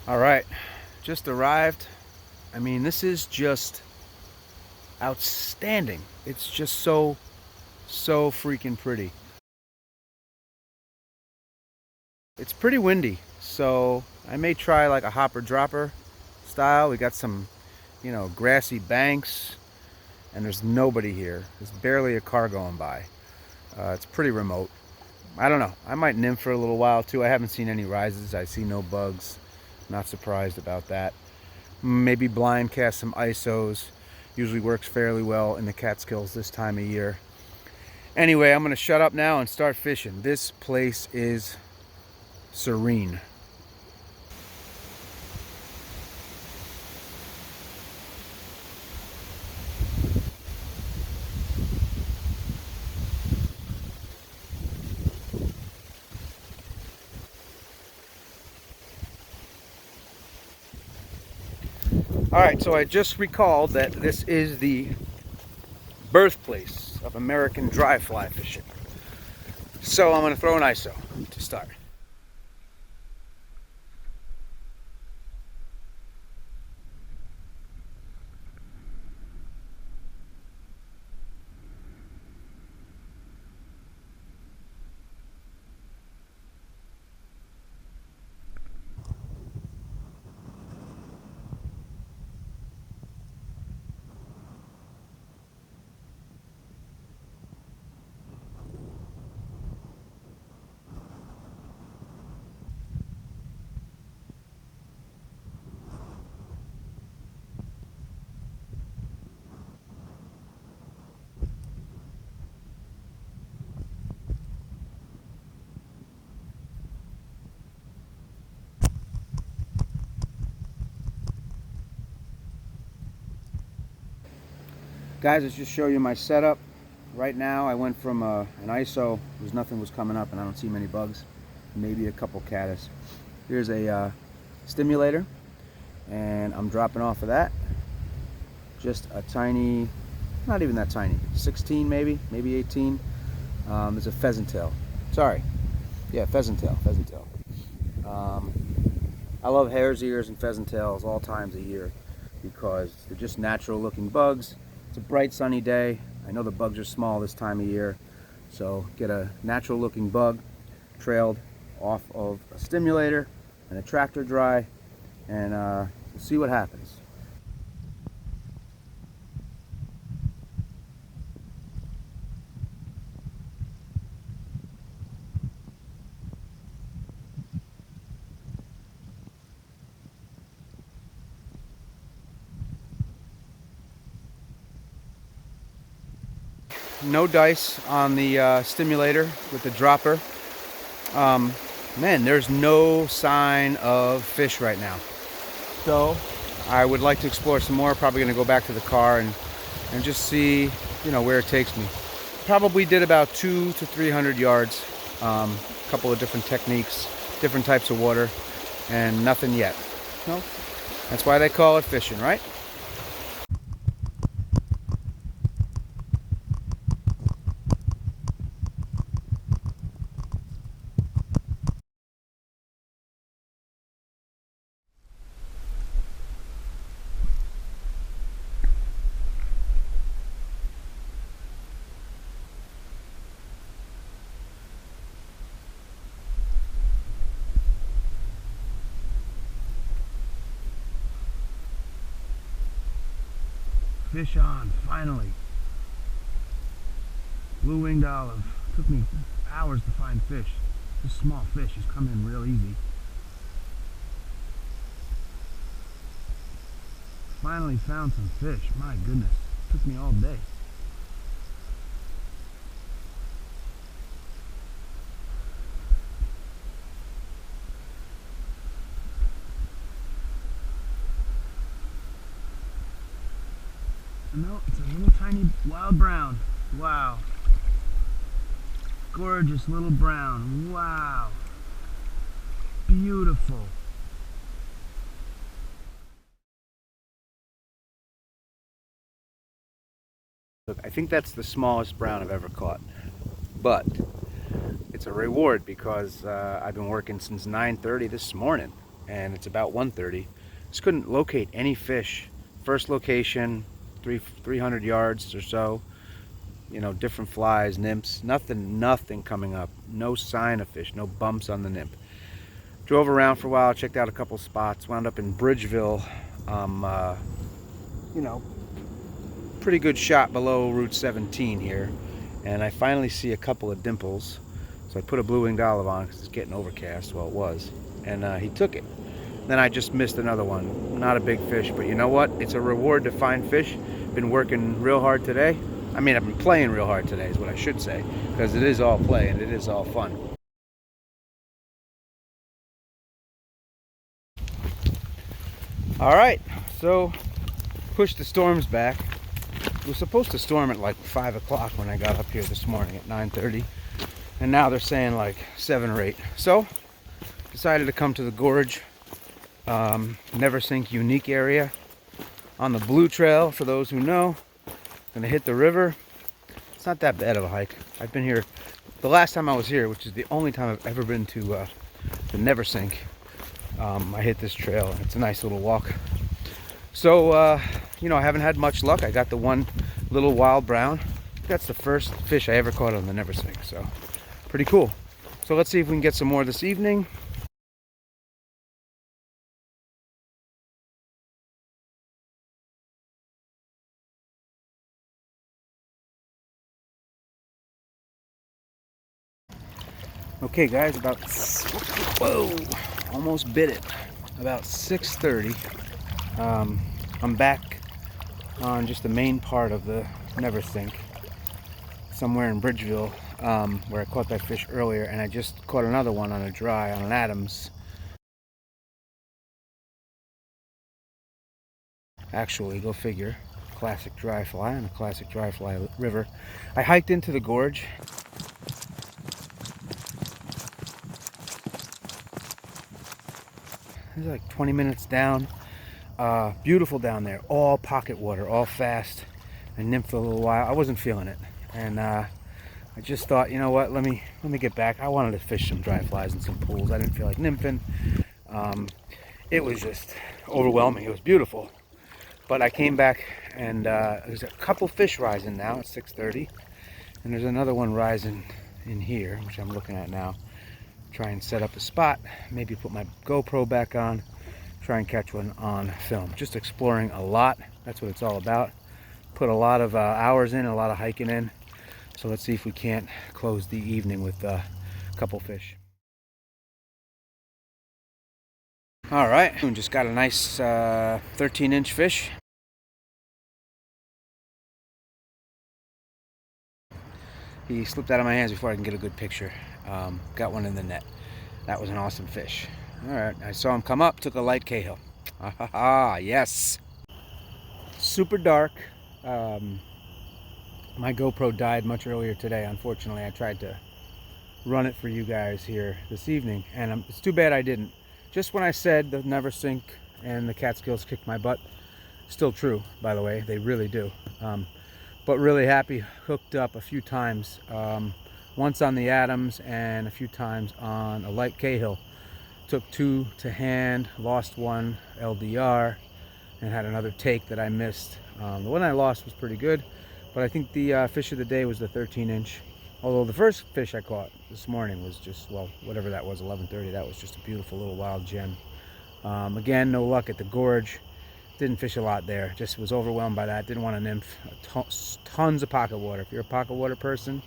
All right, just arrived. I mean, this is just outstanding. It's just so freaking pretty. It's pretty windy, so I may try like a hopper dropper style. We got some, grassy banks, and there's nobody here. There's barely a car going by. It's pretty remote. I don't know. I might nymph for a little while too. I haven't seen any rises. I see no bugs. Not surprised about that. Maybe blind cast some ISOs. Usually works fairly well in the Catskills this time of year. Anyway, I'm going to shut up now and start fishing. This place is serene. All right, so I just recalled that this is the birthplace of American dry fly fishing. So I'm going to throw an ISO to start. Guys, let's just show you my setup. Right now I went from an ISO, nothing was coming up and I don't see many bugs, maybe a couple caddis. Here's a stimulator and I'm dropping off of that. Just a tiny, not even that tiny, 16 maybe 18. There's a pheasant tail. Sorry, yeah, pheasant tail. I love hare's ears and pheasant tails all times of year because they're just natural looking bugs. It's a bright sunny day. I know the bugs are small this time of year, so get a natural looking bug trailed off of a stimulator and a tractor dry, and we'll see what happens. No dice on the stimulator with the dropper. Man, there's no sign of fish right now. So I would like to explore some more. Probably going to go back to the car and just see, where it takes me. Probably did about 200 to 300 yards. A couple of different techniques, different types of water, and nothing yet. No, that's why they call it fishing, right? Fish on, finally. Blue-winged olive. Took me hours to find fish. This small fish is coming in real easy. Finally found some fish. My goodness. Took me all day. No, it's a little tiny wild brown. Wow. Gorgeous little brown. Wow. Beautiful. Look, I think that's the smallest brown I've ever caught. But it's a reward because I've been working since 9:30 this morning. and it's about 1:30. Just couldn't locate any fish. First location, 300 yards or so. You know, different flies, nymphs, nothing coming up. No sign of fish, no bumps on the nymph. Drove around for a while, checked out a couple spots, wound up in Bridgeville. You know, pretty good shot below Route 17 here. And I finally see a couple of dimples. So I put a blue-winged olive on because it's getting overcast. Well, it was. And he took it. Then I just missed another one. Not a big fish, but you know what? It's a reward to find fish. Been working real hard today. I mean, I've been playing real hard today is what I should say, because it is all play and it is all fun. All right, so push the storms back. It was supposed to storm at like 5 o'clock when I got up here this morning at 9:30, and now they're saying like 7 or 8. So decided to come to the gorge, Neversink unique area on the Blue Trail. For those who know, gonna hit the river. It's not that bad of a hike. I've been here the last time I was here, which is the only time I've ever been to the Neversink. I hit this trail and it's a nice little walk. So you know, I haven't had much luck. I got the one little wild brown. That's the first fish I ever caught on the Neversink, so pretty cool. So let's see if we can get some more this evening. Okay guys, whoa, almost bit it. About 6:30. I'm back on just the main part of the Neversink, somewhere in Bridgeville, where I caught that fish earlier, and I just caught another one on a dry, on an Adams. Actually, go figure, classic dry fly on a classic dry fly river. I hiked into the gorge. It's like 20 minutes down. Beautiful down there, all pocket water, all fast. I nymphed for a little while. I wasn't feeling it, and I just thought, you know what, let me get back. I wanted to fish some dry flies in some pools. I didn't feel like nymphing. It was just overwhelming. It was beautiful, but I came back, and there's a couple fish rising now at 6:30, and there's another one rising in here, which I'm looking at now. Try and set up a spot, maybe put my GoPro back on, try and catch one on film. Just exploring a lot. That's what it's all about. Put a lot of hours in, a lot of hiking in. So let's see if we can't close the evening with a couple fish. All right, just got a nice 13-inch fish. He slipped out of my hands before I can get a good picture. Got one in the net. That was an awesome fish. All right, I saw him come up, took a light Cahill. Ah, yes. Super dark. My GoPro died much earlier today. Unfortunately, I tried to run it for you guys here this evening, and it's too bad I didn't. Just when I said the Neversink and the Catskills kicked my butt, still true, by the way, they really do. But really happy, hooked up a few times, once on the Adams and a few times on a light Cahill. Took 2 to hand, lost 1 LDR, and had another take that I missed. The one I lost was pretty good, but I think the fish of the day was the 13-inch. Although the first fish I caught this morning was just, well, whatever that was, 11:30, that was just a beautiful little wild gem. Again, no luck at the gorge. Didn't fish a lot there, just was overwhelmed by that. Didn't want to nymph. Tons of pocket water. If you're a pocket water person,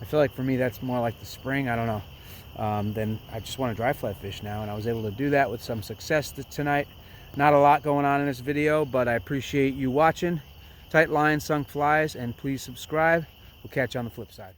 I feel like for me that's more like the spring, I don't know. Then I just want to dry fly fish now, and I was able to do that with some success tonight. Not a lot going on in this video, but I appreciate you watching. Tight lines, sunk flies, and please subscribe. We'll catch you on the flip side.